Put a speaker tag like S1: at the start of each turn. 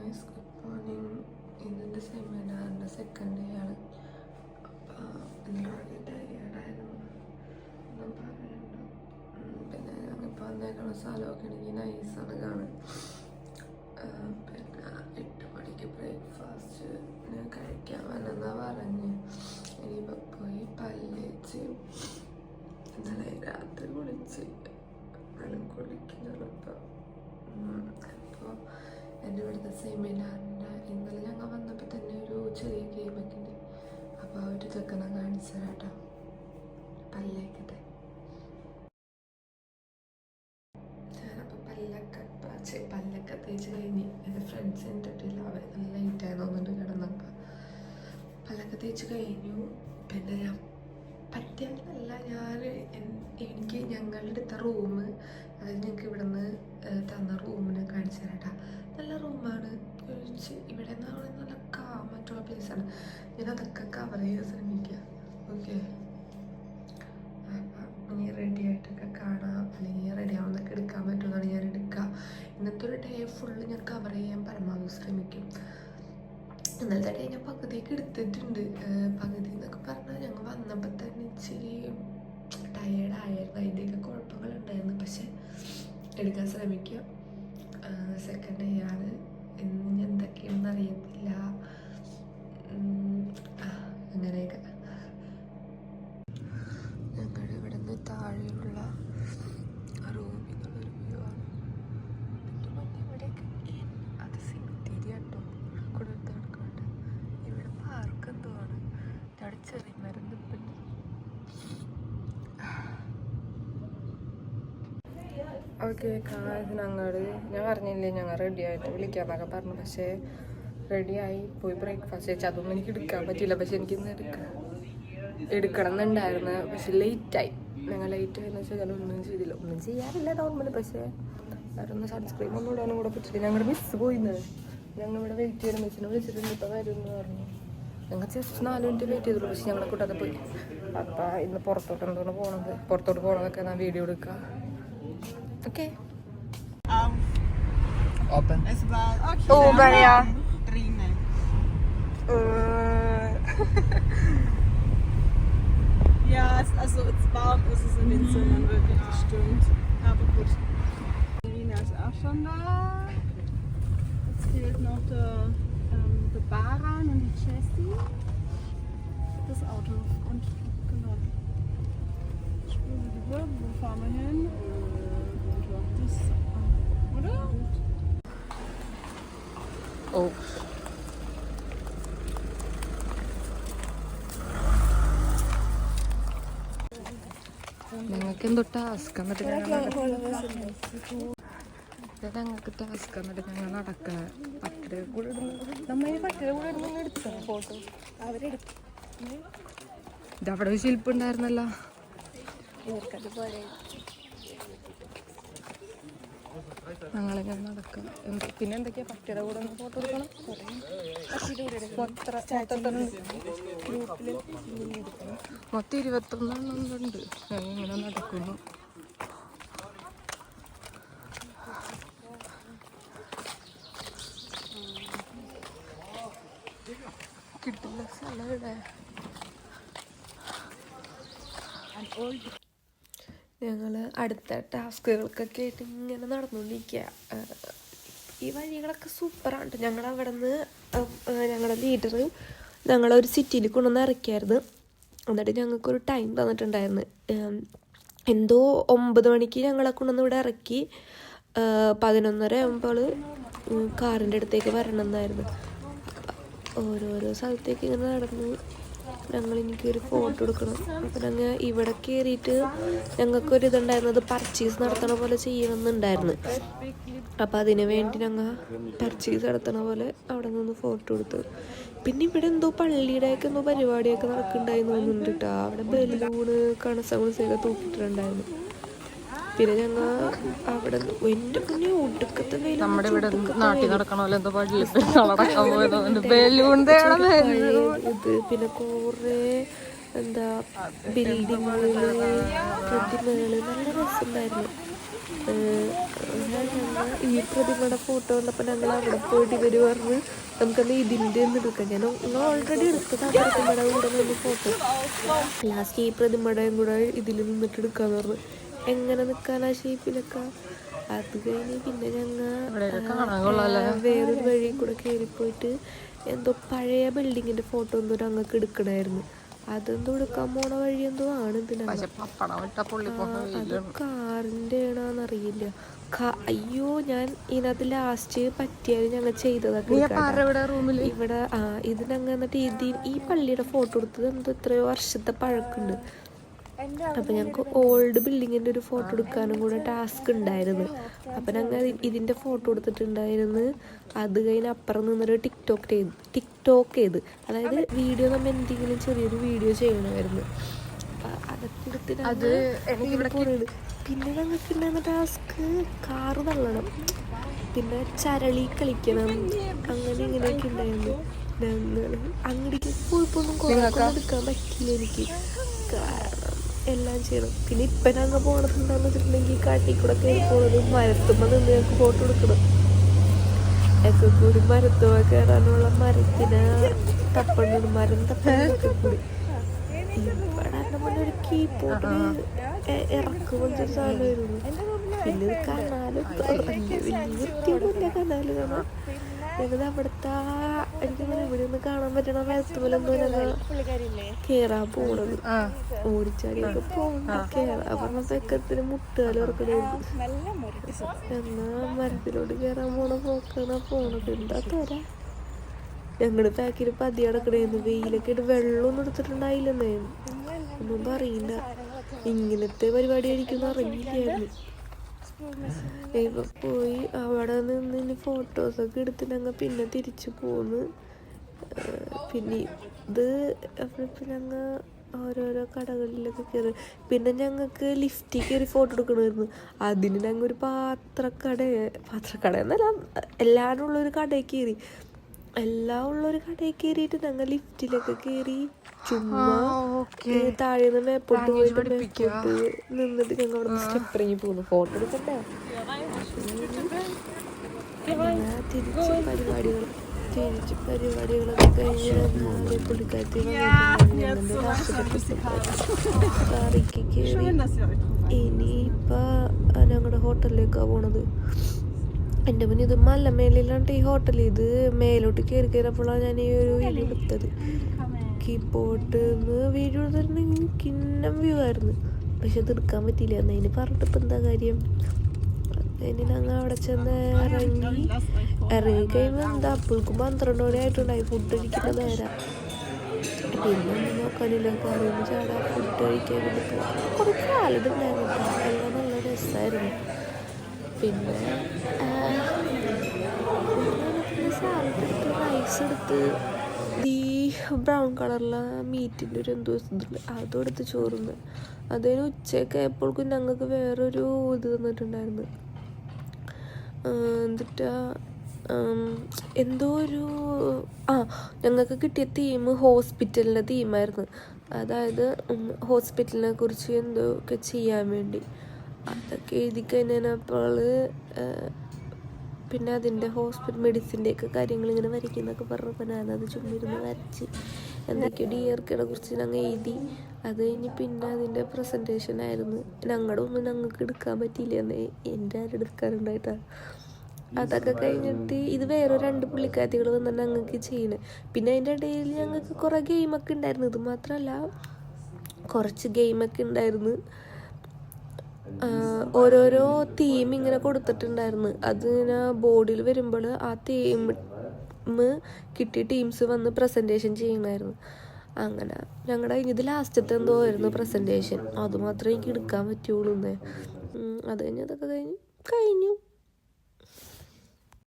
S1: Guys, good morning. ഇന്നെൻ്റെ സെമിനാറിൻ്റെ second day ആണ്. അപ്പോൾ ടയേർഡായിരുന്നു ഒന്നും പറയണ്ട. പിന്നെ ഞങ്ങളിപ്പോൾ വന്നേക്കുന്ന സ്ഥലമൊക്കെ എനിക്ക് നൈസാണ് കാണാൻ. പിന്നെ 8 മണിക്ക് ബ്രേക്ക്ഫാസ്റ്റ് ഞാൻ കഴിക്കാൻ വന്നെന്നാ പറഞ്ഞ്. ഇനിയിപ്പോൾ പോയി പല്ലേച്ച് ഇന്നലെ രാത്രി കുളിച്ച് കുളിക്കുന്നതിപ്പോൾ. അപ്പോൾ എൻ്റെ ഇവിടുത്തെ സെമിനാറിൻ്റെ ഇന്നലെ ഞങ്ങൾ വന്നപ്പോൾ തന്നെ ഒരു ചെറിയ ഗെയിമൊക്കെ ഉണ്ട്. അപ്പോൾ ആ ഒരു ഇതൊക്കെ ഞാൻ കാണിച്ചു തരാം കേട്ടോ. പല്ലേക്കട്ടെ. ഞാനപ്പോൾ പല്ലൊക്കെ തേച്ച് കഴിഞ്ഞ് എൻ്റെ ഫ്രണ്ട്സ് കണ്ടിട്ടില്ല, അവർ നല്ല ലൈറ്റായി തോന്നുന്നുണ്ട് കിടന്നപ്പോൾ. പല്ലൊക്കെ തേച്ച് കഴിഞ്ഞു. പിന്നെ ഞാൻ പറ്റിയല്ല, എനിക്ക് ഞങ്ങളുടെ അടുത്ത റൂം, അതായത് ഞങ്ങൾക്ക് ഇവിടെ നിന്ന് തന്ന റൂമിനെ കാണിച്ചു തരാട്ടാ. നല്ല റൂമാണ്. ഇവിടെ നിന്നാണ് നല്ല മറ്റുള്ള പ്ലേസാണ്. ഞാൻ അതൊക്കെ കവർ ചെയ്യാൻ ശ്രമിക്കുക. ഓക്കെ, അപ്പം ഇനി റെഡി ആയിട്ടൊക്കെ കാണാം, അല്ലെങ്കിൽ റെഡി ആവുന്നൊക്കെ എടുക്കാൻ പറ്റുമെന്നാണ് ഞാൻ എടുക്കുക. ഇന്നത്തെ ഒരു ഡേ ഫുള്ള് ഞാൻ കവർ ചെയ്യാൻ പരമാവധി ശ്രമിക്കും. ഇന്നലത്തെ ഡേ ഞാൻ പകുതിയൊക്കെ എടുത്തിട്ടുണ്ട്. പകുതി എന്നൊക്കെ പറഞ്ഞാൽ ഞങ്ങൾ വന്നപ്പോൾ തന്നെ ഇച്ചിരി ടയേർഡായിരുന്നു, അതിൻ്റെയൊക്കെ കുഴപ്പങ്ങളുണ്ടായിരുന്നു. പക്ഷെ എടുക്കാൻ ശ്രമിക്കുക. സെക്കൻഡ് ഡേ ആണ്. ഇന്ന് എന്തൊക്കെയാണെന്ന് അറിയത്തില്ല. അങ്ങനെയൊക്കെ ഞങ്ങളുടെ ഇവിടെ നിന്ന് താഴെയുള്ള റൂമിൽ നിന്നുള്ളൊരു വ്യൂ ആണ്. ഇവിടെയൊക്കെ അത് സിറ്റിരി കേട്ടോ കൊടുത്ത് നടക്കുന്നുണ്ട്. ഇവിടെ പാർക്ക് എന്തോ ആണ്. അവിടെ ചെറിയ മരുന്ന് ഇപ്പം. ഓക്കെ, ഞാൻ പറഞ്ഞില്ലേ ഞങ്ങൾ റെഡി ആയിട്ട് വിളിക്കാമെന്നൊക്കെ പറഞ്ഞു. പക്ഷേ റെഡിയായി പോയി ബ്രേക്ക്ഫാസ്റ്റ് കഴിച്ചാൽ അതൊന്നും എനിക്ക് എടുക്കാൻ പറ്റില്ല. പക്ഷെ എനിക്കിന്ന് എടുക്കണം എന്നുണ്ടായിരുന്നു. പക്ഷെ ലേറ്റായി. ഞങ്ങൾ ലേറ്റായി എന്ന് വെച്ചാൽ ഞാനൊന്നും ചെയ്തില്ല. ഒന്നും ചെയ്യാറില്ല നോർമൽ. പക്ഷേ വേറൊന്ന് സൺസ്ക്രീം ഒന്നും ഇടാനും കൂടെ പറ്റില്ല. ഞങ്ങളുടെ മിസ് പോയിന്ന്. ഞങ്ങളിവിടെ വെയിറ്റ് ചെയ്യണം. മിസ്സിനെ വിളിച്ചിട്ടുണ്ട്, ഇപ്പോൾ വരും എന്ന് പറഞ്ഞു. ഞങ്ങൾ ജസ്റ്റ് 4 മിനിറ്റ് വെയിറ്റ് ചെയ്തുള്ളൂ. പക്ഷെ ഞങ്ങളെ കൂട്ടാതെ പോയി. അപ്പം ഇന്ന് പുറത്തോട്ട് പോകണതൊക്കെ ഞാൻ വീഡിയോ എടുക്കാം. Okay.
S2: Open.
S3: Es war okay.
S1: Oh, ja.
S3: Drinnen. Ja, also warm ist es in den Zimmern wirklich, das stimmt. Aber gut. Irina ist auch schon da. Jetzt fehlt noch der Baran und die Jessie. Das Auto und genau. Spüre die Wirbel, wo fahren wir hin? Das, oder?
S1: Oh. ഞങ്ങൾക്ക് എന്തോ task എന്നിട്ട് ഞങ്ങൾക്ക് task എന്നിട്ട് ഞങ്ങൾ നടക്കുക. പട്ടിയുടെ കൂടെ നമ്മൾ പട്ടിയുടെ കൂടെ ഇടുന്ന എടുത്തോ ഫോട്ടോ? ഇതവിടെ ഒരു ശില്പുണ്ടായിരുന്നല്ലോ. ഇവർക്കതുപോലെ ഞങ്ങളിങ്ങനെ നടക്കുക. പിന്നെ എന്തൊക്കെയാ പട്ടിയുടെ കൂടെ ഒന്ന് ഫോട്ടോ എടുക്കണം. മൊത്തം 21 ഉണ്ട്. ഞങ്ങളിങ്ങനെ നടക്കുന്നു. കിട്ടില്ല സ്ഥലം ഇവിടെ. ഞങ്ങൾ അടുത്ത ടാസ്കുകൾക്കൊക്കെ ആയിട്ട് ഇങ്ങനെ നടന്നുകൊണ്ടിരിക്കുക. ഈ വഴികളൊക്കെ സൂപ്പറാണ്. ഞങ്ങളവിടെ നിന്ന് ഞങ്ങളുടെ ലീഡർ ഞങ്ങളൊരു സിറ്റിയിൽ കൊണ്ടുവന്ന് ഇറക്കിയായിരുന്നു. എന്നിട്ട് ഞങ്ങൾക്കൊരു ടൈം തന്നിട്ടുണ്ടായിരുന്നു. എന്തോ 9 മണിക്ക് ഞങ്ങളെ കൊണ്ടുവന്ന് ഇവിടെ ഇറക്കി 11:30 ആകുമ്പോൾ കാറിൻ്റെ അടുത്തേക്ക് വരണമെന്നായിരുന്നു. ഓരോരോ സ്ഥലത്തേക്ക് ഇങ്ങനെ നടന്നു. എനിക്കൊരു ഫോട്ടോ എടുക്കണം. അപ്പം ഞങ്ങൾ ഇവിടെ കയറിയിട്ട് ഞങ്ങൾക്കൊരു ഇതുണ്ടായിരുന്നത് പർച്ചേസ് നടത്തണ പോലെ ചെയ്യണമെന്നുണ്ടായിരുന്നു. അപ്പം അതിന് വേണ്ടി ഞങ്ങൾ പർച്ചേസ് നടത്തണ പോലെ അവിടെ നിന്ന് ഫോട്ടോ എടുത്തു. പിന്നെ ഇവിടെ എന്തോ പള്ളിയുടെയൊക്കെ എന്തോ പരിപാടിയൊക്കെ നടക്കുന്നുണ്ടായി തോന്നുന്നുണ്ട് കേട്ടോ. അവിടെ ബലൂണ് കണസൊക്കെ തൂക്കിയിട്ടുണ്ടായിരുന്നു. പിന്നെ ഞങ്ങൾ അവിടെ എൻ്റെ പിന്നെ ഒടുക്കത്തെ നമ്മുടെ ഇവിടെ നാട്ടിൽ നടക്കണമല്ലോ എന്തോ പള്ളി ഇത്. പിന്നെ കുറേ എന്താ ബിൽഡിങ്ങുകള് പ്രതിമകള് നല്ല രസമുണ്ടായിരുന്നു. ഈ പ്രതിമയുടെ ഫോട്ടോ കണ്ടപ്പോൾ ഞങ്ങൾ അവിടെ പോയിട്ട് ഇവർ പറഞ്ഞ് നമുക്കന്ന് ഇതിൻ്റെ ഒന്ന് എടുക്കാം. ഞാൻ ഓൾറെഡി എടുത്തത് ആ പ്രതിമയുടെ കൂടെ നിന്ന് ഫോട്ടോ. ലാസ്റ്റ് ഈ പ്രതിമയുടെയും കൂടെ ഇതിൽ നിന്നിട്ട് എടുക്കാന്ന് പറഞ്ഞു. എങ്ങനെ നിൽക്കാൻ ആ ഷേപ്പിലൊക്കെ. അത് കഴിഞ്ഞ് പിന്നെ ഞങ്ങൾ വേറൊരു വഴി കൂടെ കയറിപ്പോയിട്ട് എന്തോ പഴയ ബിൽഡിങ്ങിൻ്റെ ഫോട്ടോ എന്തോ ഞങ്ങൾക്ക് എടുക്കണമായിരുന്നു. അതെന്തോ എടുക്കാൻ പോണ വഴി എന്തോ ആണ് ഇതിനകത്ത്. അത് കാറിൻ്റെ ആണെന്നറിയില്ല. അയ്യോ, ഞാൻ ഇതിനകത്ത് ലാസ്റ്റ് പറ്റിയാലും ഞങ്ങൾ ചെയ്തതൊക്കെ ഇവിടെ. ഇത് ഞങ്ങൾ എന്നിട്ട് ഈ പള്ളിയുടെ ഫോട്ടോ എടുത്തത് എന്തോ എത്രയോ വർഷത്തെ പഴക്കുണ്ട്. അപ്പം ഞങ്ങൾക്ക് ഓൾഡ് ബിൽഡിങ്ങിൻ്റെ ഒരു ഫോട്ടോ എടുക്കാനും കൂടെ ടാസ്ക് ഉണ്ടായിരുന്നു. അപ്പം ഞങ്ങൾ ഇതിൻ്റെ ഫോട്ടോ എടുത്തിട്ടുണ്ടായിരുന്നു. അത് കഴിഞ്ഞ് അപ്പുറം നിന്നൊരു ടിക്ടോക്ക് ചെയ്ത് അതായത് വീഡിയോ നമ്മൾ എന്തെങ്കിലും ചെറിയൊരു വീഡിയോ ചെയ്യണമായിരുന്നു. അതൊക്കെ എടുത്ത് പിന്നെ ഞങ്ങൾക്ക് ഉണ്ടായിരുന്ന ടാസ്ക് കാറ് തള്ളണം, പിന്നെ ചരളി കളിക്കണം, അങ്ങനെ ഇങ്ങനെയൊക്കെ ഉണ്ടായിരുന്നു. അങ്ങോട്ടേക്ക് പോയപ്പോഴൊന്നും കുറേക്കൊന്നും എടുക്കാൻ പറ്റില്ല എനിക്ക്, കാരണം എല്ലാം ചെയ്യണം. പിന്നെ ഇപ്പം ഞങ്ങൾ പോകണമെന്നുണ്ടാന്ന് വെച്ചിട്ടുണ്ടെങ്കിൽ കാട്ടിൽ കൂടെ കയറി പോകുന്നത് മരത്തുമ്പോൾ നിന്ന് ഞങ്ങൾക്ക് ഫോട്ടോ എടുക്കണം. ഒക്കെ കൂടി മരത്തുമ്പോൾ കയറാനുള്ള മരത്തിന് തപ്പണ്ടിടും, മരം തപ്പണ്ടൊക്കെ കൂടി. ഇവിടെ നമ്മുടെ ഒരു കീബോർഡിൽ ഇറക്കുമ്പോഴൊരു സാധനമായിരുന്നു. പിന്നെ ഇത് കനാലും വലിയ വൃത്തിയൊന്നുമില്ല കനാല് കാണാൻ. ഞങ്ങൾ അവിടുത്തെ എനിക്കങ്ങനെ ഇവിടെ ഒന്ന് കാണാൻ പറ്റണ മരത്തുപോലെന്തോ ഞങ്ങൾ കയറാൻ പോണത്. ഓടിച്ചാടിയൊക്കെ പോകുന്നു കയറാൻ പറഞ്ഞ പെക്കത്തിന് മുട്ടുകാലം ഇറക്കണായിരുന്നു. എന്നാ മരത്തിലോട്ട് കയറാൻ പോണ പോക്കാണ് പോണത്. എന്താ തരാ ഞങ്ങളുടെ പാക്കിൽ പതി അടക്കണേന്ന്. വെയിലൊക്കെ ഇട്ട് വെള്ളമൊന്നും എടുത്തിട്ടുണ്ടായില്ലെന്നേ, ഒന്നും പറയില്ല. ഇങ്ങനത്തെ പരിപാടി ആയിരിക്കും അറിയില്ലായിരുന്നു. ഇപ്പൊ പോയി അവിടെ നിന്ന് ഇനി ഫോട്ടോസൊക്കെ എടുത്തിട്ട് ഞങ്ങൾ പിന്നെ തിരിച്ചു പോന്ന്. പിന്നെ ഇത് ഞങ്ങൾ ഓരോരോ കടകളിലൊക്കെ കയറി. പിന്നെ ഞങ്ങൾക്ക് ലിഫ്റ്റിൽ കയറി ഫോട്ടോ എടുക്കണമായിരുന്നു. അതിന് ഞങ്ങൾ ഒരു പാത്രക്കട എന്നല്ല, എല്ലാവരും ഉള്ളൊരു കടയിൽ കയറി. എല്ലാം ഉള്ളൊരു കടയിൽ കയറിയിട്ട് ഞങ്ങൾ ലിഫ്റ്റിലൊക്കെ കയറി ചുമ്മാ താഴേന്ന് മേപ്പോട്ട് പോയിട്ട് മേപ്പോട്ട് നിന്നിട്ട് ഞങ്ങൾ അവിടെ നിന്ന് സ്റ്റെപ്പ് ഇറങ്ങി പോകുന്നു. ഫോട്ടോ എടുക്കണ്ടേ. തിരിച്ച് പരിപാടികളൊക്കെ കഴിഞ്ഞ് പുള്ളിക്കാരത്തി കാറിക്ക് കയറി. ഇനിയിപ്പോൾ ഞങ്ങളുടെ ഹോട്ടലിലേക്കാണ് പോണത്. എൻ്റെ മുന്നേ ഇത് മലമേലിലാണ്ട് ഈ ഹോട്ടൽ. ഇത് മേലോട്ട് കയറി കയറിയപ്പോഴാണ് ഞാൻ ഈ ഒരു വീഡിയോ എടുത്തത്. കീബോർഡ് വീഡിയോ എടുത്തിട്ടുണ്ടെങ്കിൽ കിന്നം വ്യൂ ആയിരുന്നു, പക്ഷെ അത് എടുക്കാൻ പറ്റിയില്ല. എന്നതിന് പറഞ്ഞിട്ടിപ്പോൾ എന്താ കാര്യം. അതിന് ഞങ്ങൾ അവിടെ ചെന്ന് ഇറങ്ങിക്കഴിയുമ്പോൾ എന്താ അപ്പോഴേക്കും 12 മണി ആയിട്ടുണ്ടായി. ഫുഡ് കഴിക്കുന്ന നേരം. പിന്നെ ഒന്നും നോക്കാനില്ല, കറിയിൽ ചാടാ ഫുഡ് കഴിക്കാൻ. കുറേ സാലഡ് ഉണ്ടായിരുന്നു, എല്ലാം നല്ല രസമായിരുന്നു. പിന്നെ സാലഡ് എടുത്ത് റൈസ് എടുത്ത് ഈ ബ്രൗൺ കളറിലെ മീറ്റിൻ്റെ ഒരു എന്തോ ഇതുണ്ട്, അതും എടുത്ത് ചോറുന്ന്. അതിന് ഉച്ചയൊക്കെ ആയപ്പോഴേക്കും ഞങ്ങൾക്ക് വേറൊരു ഇത് തന്നിട്ടുണ്ടായിരുന്നു. എന്നിട്ടാ എന്തോ ഒരു ഞങ്ങൾക്ക് കിട്ടിയ തീം ഹോസ്പിറ്റലിൻ്റെ തീമായിരുന്നു. അതായത് ഹോസ്പിറ്റലിനെ കുറിച്ച് എന്തോ ഒക്കെ ചെയ്യാൻ വേണ്ടി. അതൊക്കെ എഴുതി കഴിഞ്ഞപ്പോൾ പിന്നെ അതിൻ്റെ ഹോസ്പിറ്റൽ മെഡിസിൻ്റെയൊക്കെ കാര്യങ്ങൾ ഇങ്ങനെ വരയ്ക്കുന്നൊക്കെ പറഞ്ഞപ്പോൾ ഞാനത് ചുമ്മിരുന്ന് വരച്ച് എന്തൊക്കെയോ DRKയുടെ കുറിച്ച് ഞങ്ങൾ എഴുതി. അത് കഴിഞ്ഞ് പിന്നെ അതിൻ്റെ പ്രസൻറ്റേഷൻ ആയിരുന്നു. ഞങ്ങളുടെ ഒന്നും ഞങ്ങൾക്ക് എടുക്കാൻ പറ്റിയില്ല, എന്നേ എൻ്റെ ആരും എടുക്കാറുണ്ടായിട്ടാണ്. അതൊക്കെ കഴിഞ്ഞിട്ട് ഇത് വേറെ 2 പുള്ളിക്കാത്തികൾ വന്ന് ഞങ്ങൾക്ക് ചെയ്യണേ. പിന്നെ അതിൻ്റെ ഇടയിൽ ഞങ്ങൾക്ക് കുറേ ഗെയിമൊക്കെ ഉണ്ടായിരുന്നു. ഇത് മാത്രമല്ല കുറച്ച് ഗെയിമൊക്കെ ഉണ്ടായിരുന്നു. ഓരോരോ തീം ഇങ്ങനെ കൊടുത്തിട്ടുണ്ടായിരുന്നു. അതിങ്ങനെ ബോർഡിൽ വരുമ്പോൾ ആ തീം കിട്ടിയ ടീംസ് വന്ന് പ്രസൻറ്റേഷൻ ചെയ്യണമായിരുന്നു. അങ്ങനെ ഞങ്ങളുടെ ഇത് ലാസ്റ്റത്തെ എന്തോ ആയിരുന്നു പ്രസൻറ്റേഷൻ. അതുമാത്രമേ എനിക്ക് എടുക്കാൻ പറ്റുള്ളൂ എന്നേ. അത് കഴിഞ്ഞ് അതൊക്കെ കഴിഞ്ഞു.